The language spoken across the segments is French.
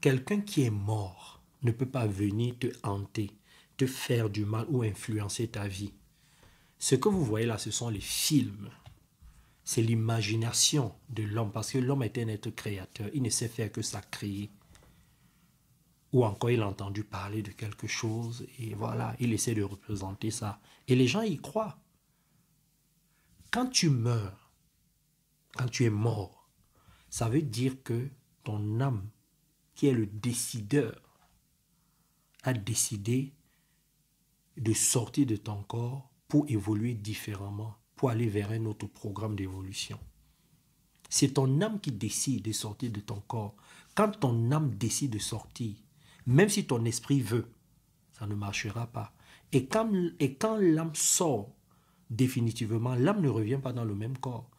quelqu'un qui est mort ne peut pas venir te hanter, te faire du mal ou influencer ta vie. Ce que vous voyez là, ce sont les films. C'est l'imagination de l'homme, parce que l'homme est un être créateur. Il ne sait faire que ça créer. Ou encore, il a entendu parler de quelque chose, et voilà, il essaie de représenter ça. Et les gens y croient. Quand tu meurs, quand tu es mort, ça veut dire que ton âme, qui est le décideur, a décidé de sortir de ton corps pour évoluer différemment, pour aller vers un autre programme d'évolution. C'est ton âme qui décide de sortir de ton corps. Quand ton âme décide de sortir, même si ton esprit veut, ça ne marchera pas. Et quand l'âme sort définitivement, l'âme ne revient pas dans le même corps.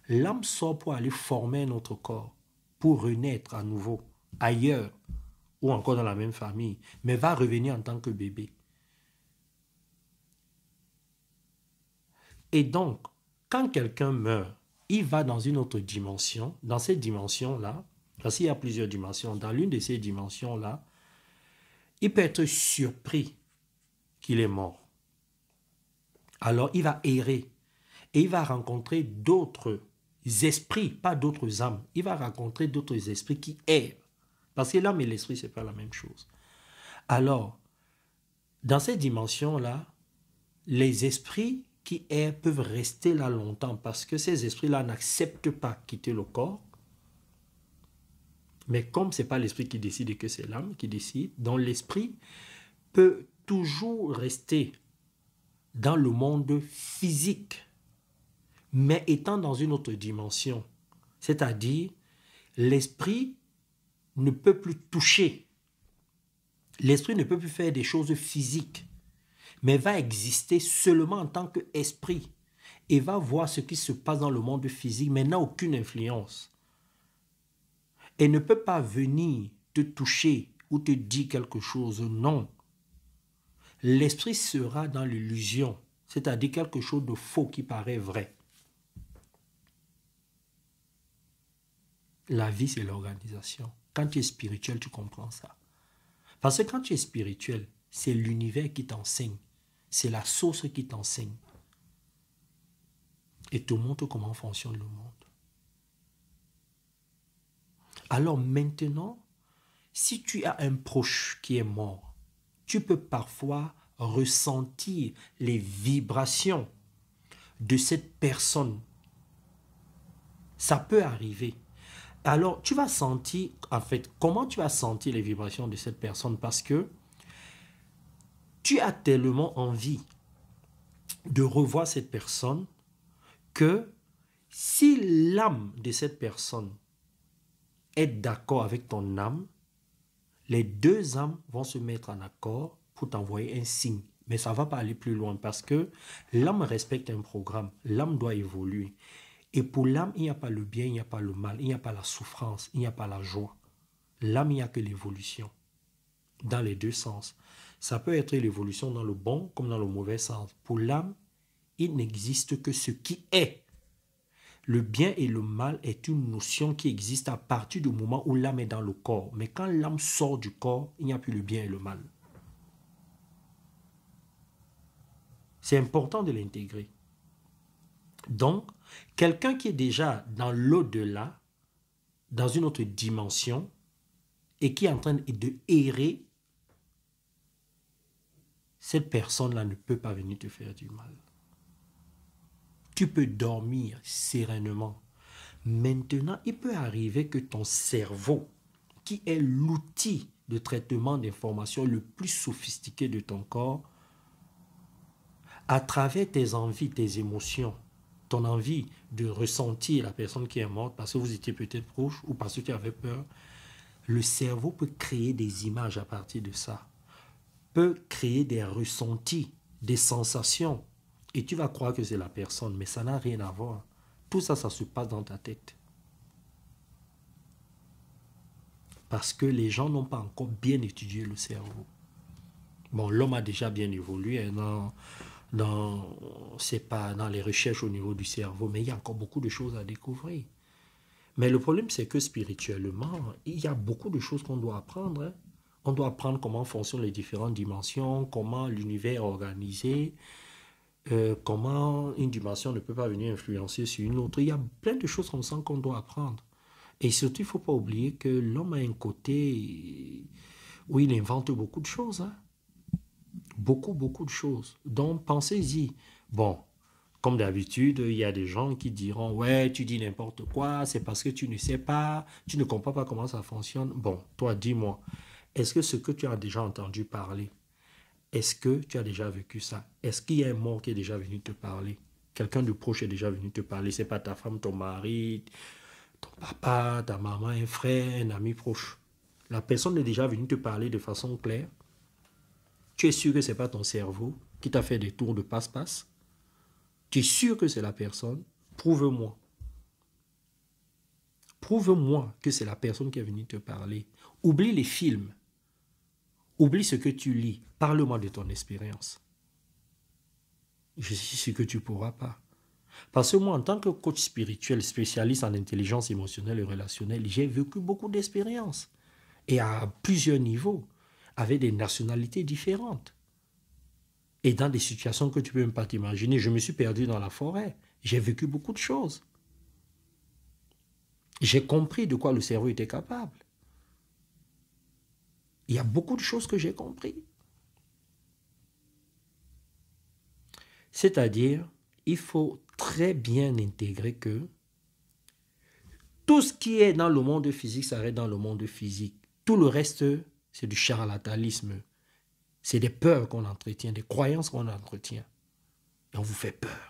L'âme sort pour aller former un autre corps, pour renaître à nouveau, ailleurs, ou encore dans la même famille, mais va revenir en tant que bébé. Et donc, quand quelqu'un meurt, il va dans une autre dimension. Dans cette dimension-là, parce qu'il y a plusieurs dimensions, dans l'une de ces dimensions-là, il peut être surpris qu'il est mort. Alors, il va errer et il va rencontrer d'autres esprits, pas d'autres âmes. Il va rencontrer d'autres esprits qui errent. Parce que l'âme et l'esprit, ce n'est pas la même chose. Alors, dans cette dimension-là, les esprits qui errent peuvent rester là longtemps parce que ces esprits-là n'acceptent pas quitter le corps. Mais comme ce n'est pas l'esprit qui décide et que c'est l'âme qui décide, donc l'esprit peut toujours rester dans le monde physique, mais étant dans une autre dimension. C'est-à-dire, l'esprit ne peut plus toucher. L'esprit ne peut plus faire des choses physiques, mais va exister seulement en tant qu'esprit et va voir ce qui se passe dans le monde physique, mais n'a aucune influence. Et ne peut pas venir te toucher ou te dire quelque chose, non. L'esprit sera dans l'illusion, c'est-à-dire quelque chose de faux qui paraît vrai. La vie, c'est l'organisation. Quand tu es spirituel, tu comprends ça. Parce que quand tu es spirituel, c'est l'univers qui t'enseigne. C'est la source qui t'enseigne. Et te montre comment fonctionne le monde. Alors maintenant, si tu as un proche qui est mort, tu peux parfois ressentir les vibrations de cette personne. Ça peut arriver. Alors, tu vas sentir, en fait, comment tu vas sentir les vibrations de cette personne? Parce que tu as tellement envie de revoir cette personne que si l'âme de cette personne est d'accord avec ton âme, les deux âmes vont se mettre en accord pour t'envoyer un signe. Mais ça ne va pas aller plus loin parce que l'âme respecte un programme. L'âme doit évoluer. Et pour l'âme, il n'y a pas le bien, il n'y a pas le mal, il n'y a pas la souffrance, il n'y a pas la joie. L'âme, il n'y a que l'évolution. Dans les deux sens. Ça peut être l'évolution dans le bon comme dans le mauvais sens. Pour l'âme, il n'existe que ce qui est. Le bien et le mal est une notion qui existe à partir du moment où l'âme est dans le corps. Mais quand l'âme sort du corps, il n'y a plus le bien et le mal. C'est important de l'intégrer. Donc, quelqu'un qui est déjà dans l'au-delà, dans une autre dimension, et qui est en train de errer, cette personne-là ne peut pas venir te faire du mal. Tu peux dormir sereinement. Maintenant, il peut arriver que ton cerveau, qui est l'outil de traitement d'informations le plus sophistiqué de ton corps, à travers tes envies, tes émotions, ton envie de ressentir la personne qui est morte parce que vous étiez peut-être proche ou parce que tu avais peur, le cerveau peut créer des images à partir de ça, peut créer des ressentis, des sensations. Et tu vas croire que c'est la personne, mais ça n'a rien à voir. Tout ça, ça se passe dans ta tête. Parce que les gens n'ont pas encore bien étudié le cerveau. Bon, l'homme a déjà bien évolué c'est pas dans les recherches au niveau du cerveau, mais il y a encore beaucoup de choses à découvrir. Mais le problème, c'est que spirituellement, il y a beaucoup de choses qu'on doit apprendre, hein. On doit apprendre comment fonctionnent les différentes dimensions, comment l'univers est organisé, comment une dimension ne peut pas venir influencer sur une autre. Il y a plein de choses comme ça qu'on doit apprendre. Et surtout, il ne faut pas oublier que l'homme a un côté où il invente beaucoup de choses, hein. Beaucoup, beaucoup de choses. Donc, pensez-y. Bon, comme d'habitude, il y a des gens qui diront, ouais, tu dis n'importe quoi, c'est parce que tu ne sais pas, tu ne comprends pas comment ça fonctionne. Bon, toi, dis-moi, est-ce que ce que tu as déjà entendu parler, est-ce que tu as déjà vécu ça? Est-ce qu'il y a un mort qui est déjà venu te parler? Quelqu'un de proche est déjà venu te parler. C'est pas ta femme, ton mari, ton papa, ta maman, un frère, un ami proche. La personne est déjà venue te parler de façon claire. Tu es sûr que ce n'est pas ton cerveau qui t'a fait des tours de passe-passe? Tu es sûr que c'est la personne? Prouve-moi. Prouve-moi que c'est la personne qui est venue te parler. Oublie les films. Oublie ce que tu lis. Parle-moi de ton expérience. Je suis sûr que tu ne pourras pas. Parce que moi, en tant que coach spirituel, spécialiste en intelligence émotionnelle et relationnelle, j'ai vécu beaucoup d'expériences. Et à plusieurs niveaux, avec des nationalités différentes. Et dans des situations que tu ne peux même pas t'imaginer. Je me suis perdu dans la forêt. J'ai vécu beaucoup de choses. J'ai compris de quoi le cerveau était capable. Il y a beaucoup de choses que j'ai compris. C'est-à-dire, il faut très bien intégrer que tout ce qui est dans le monde physique s'arrête dans le monde physique. Tout le reste, c'est du charlatanisme. C'est des peurs qu'on entretient, des croyances qu'on entretient. Et on vous fait peur.